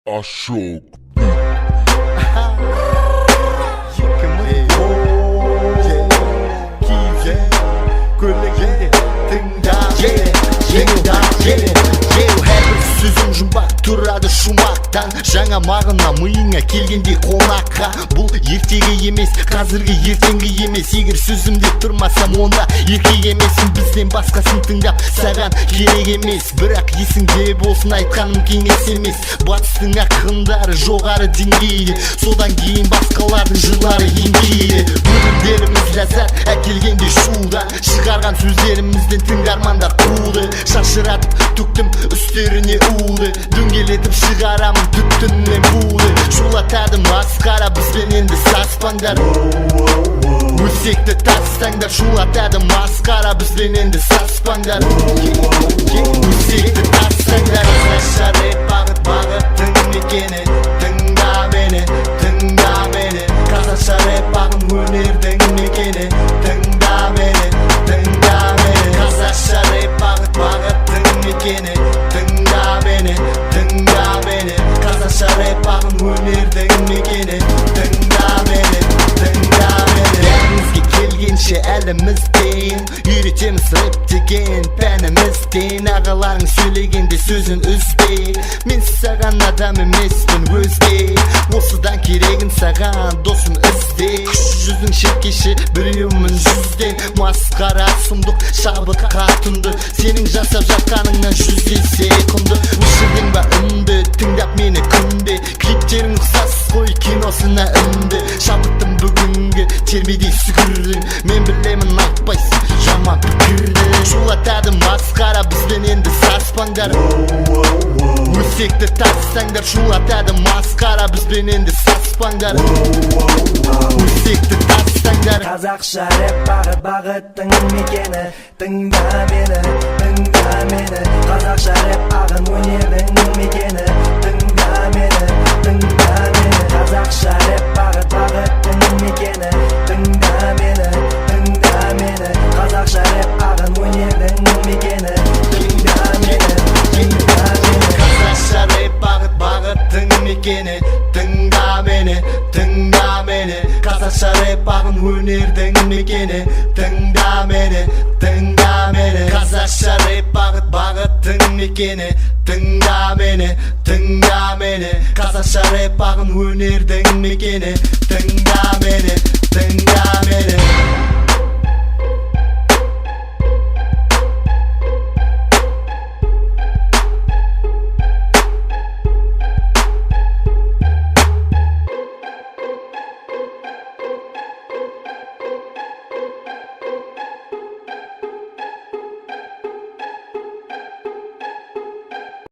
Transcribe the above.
Ashok. Сөзім жұмбақ тұрады шумақтан, жаңа мағына миыңа келгенде қонаққа. Бұл ертегі емес, қазіргі ертеңгі емес. Егер сөзімде тұрмасам, онда еркек емессің. Бізден басқасын тыңдап саған керек емес. Бірақ есіңде болсын, айтқаным кеңес емес. Батыстың ақындары жоғары деңгейде, содан кейін басқалардың жырлары еңкейді. Өлімдеріміз ләззат әкелгенде шудан, шығарған сөздерімізден тыңдармандар туды. Шашыратып төктім үстеріне уды, дөңгелетіп шығарамын түттіннен буды. Шулатады масқара бізбен енді саспаңдар. Өсекті тастаңдар, шулатады масқара бізбен енді саспаңдар. Өсекті тастаңдар. Шареп бағыт бағыттың мекені, тыңда мені, тыңда мені. Қазақша рэп бағын өнердің мекені, тыңда мені, тыңда мені. Қазақша рэп бағыт бағыттың мекені, тыңда мені, тыңда мені. Қазақша рэп бағын өнердің мекені, тыңда мені, тыңда мені. Бәрімізге келгенше әлімізден үйретеміз рэп деген пәнімізден. Ағаларың сөйлегенде сөзін үзбе, мен саған адам емеспін өзге. Осыдан керегін саған досым ізде. Жүздің шеркеші біреумін жүзден. Масқара сұмдық шабыт қатынды, сенің жасап жатқаныңнан 100 есе құнды. Өшірдің ба үнді, тыңдап мені күнде. Клиптерің ұқсас қой киносына үнді. Шабыттым бүгінгі термедей сүгірдің, мен білемін айтпайсың жаман пікірді. Шулатады масқара бізбен енді саспаңдар. Өсекті тастаңдар, шулатады масқара бізбен енді саспаңдар. Өсекті тастаңдар. Қазақша рэп бағыт бағыттың мекені, тыңда мені, тыңда мені. Қазақша рэп ағын өнердің мекені, тыңда мені, тыңда мені. Қазақша рэп бағыт бағыттың мекені, тыңда мені, тыңда мені. Қазақша рэп ағын өнердің мекені, тыңда мені, тыңда мені. Қазақша рэп бағыт бағыттың мекені, тыңда мені, тыңда мені. Қазақша рэп ағын өнердің мекені, тыңда мені, тыңда мені. Қазақша рэп бағыт бағыттың мекені, тыңда мені, тыңда мені. Қазақша рэп ағын өнердің мекені, тыңда мені, тыңда мені.